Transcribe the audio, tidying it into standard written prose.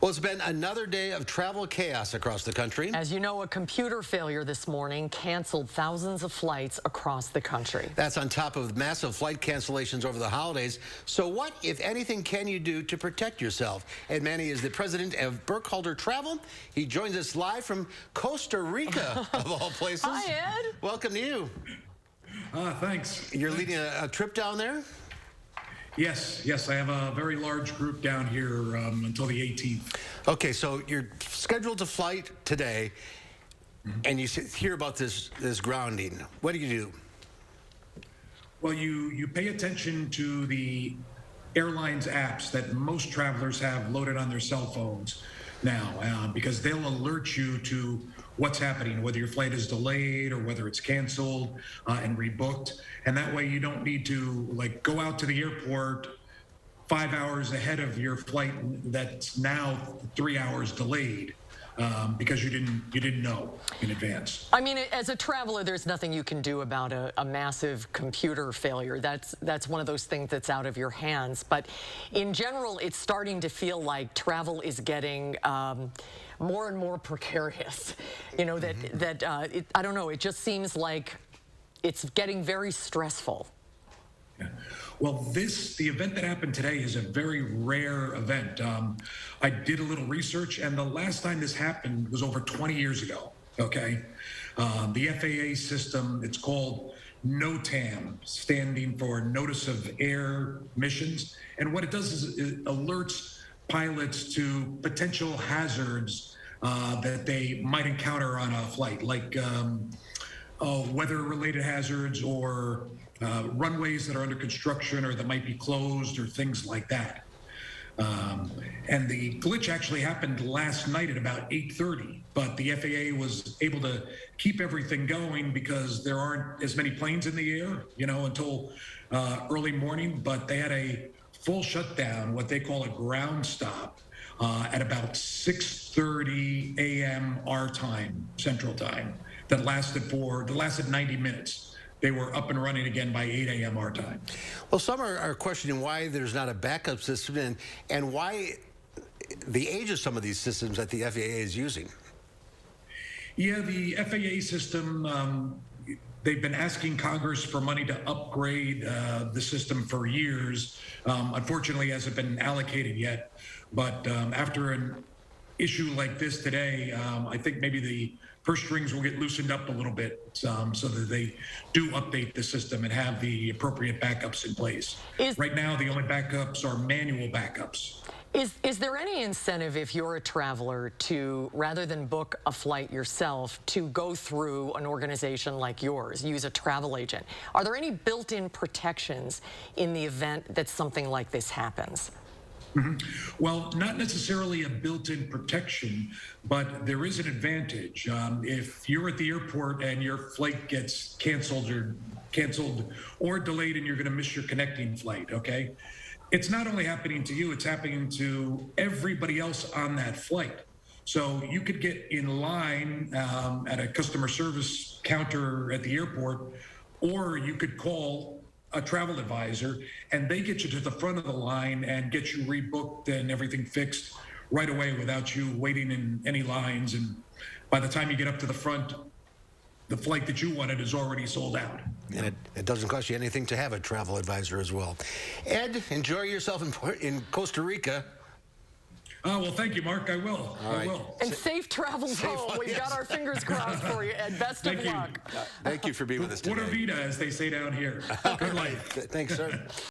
Well, it's been another day of travel chaos across the country. As you know, a computer failure this morning canceled thousands of flights across the country. That's on top of massive flight cancellations over the holidays. So what, if anything, can you do to protect yourself? Ed Manny is the president of Burkhalter Travel. He joins us live from Costa Rica, of all places. Hi, Ed. Welcome to you. Thanks. You're leading a trip down there? Yes, I have a very large group down here until the 18th. Okay, so you're scheduled to flight today, and you hear about this grounding. What do you do? Well, you pay attention to the airlines apps that most travelers have loaded on their cell phones now, because they'll alert you to what's happening, whether your flight is delayed or whether it's canceled and rebooked. And that way you don't need to go out to the airport 5 hours ahead of your flight that's now 3 hours delayed because you didn't know in advance. I mean, as a traveler, there's nothing you can do about a massive computer failure. That's one of those things that's out of your hands. But in general, it's starting to feel like travel is getting more and more precarious. You know, I don't know, it just seems like it's getting very stressful. Yeah. Well, the event that happened today is a very rare event. I did a little research, and the last time this happened was over 20 years ago, okay? The FAA system, it's called NOTAM, standing for Notice of Air Missions. And what it does is it alerts pilots to potential hazards that they might encounter on a flight, like weather-related hazards or runways that are under construction or that might be closed or things like that. And the glitch actually happened last night at about 8:30, but the FAA was able to keep everything going because there aren't as many planes in the air, until early morning. But they had a full shutdown, what they call a ground stop, at about 6:30 a.m. our time, Central Time, that lasted 90 minutes. They were up and running again by 8 a.m. our time. Well, some are questioning why there's not a backup system and why the age of some of these systems that the FAA is using. Yeah, the FAA system, they've been asking Congress for money to upgrade the system for years. Unfortunately, hasn't been allocated yet. But after an issue like this today, I think maybe the purse strings will get loosened up a little bit so that they do update the system and have the appropriate backups in place. Right now, the only backups are manual backups. Is there any incentive if you're a traveler to, rather than book a flight yourself, to go through an organization like yours, use a travel agent? Are there any built-in protections in the event that something like this happens? Well, not necessarily a built-in protection, but there is an advantage. If you're at the airport and your flight gets canceled or delayed and you're going to miss your connecting flight, okay? It's not only happening to you, it's happening to everybody else on that flight. So you could get in line at a customer service counter at the airport, or you could call a travel advisor, and they get you to the front of the line and get you rebooked and everything fixed right away without you waiting in any lines. And by the time you get up to the front, the flight that you wanted is already sold out. And it doesn't cost you anything to have a travel advisor as well. Ed, enjoy yourself in Costa Rica. Well, thank you, Mark. I will. All right. I will. And safe travels home. We've got our fingers crossed for you, Ed. Best of luck. Thank you for being with us today. Pura vida, as they say down here. Good life. Thanks, sir.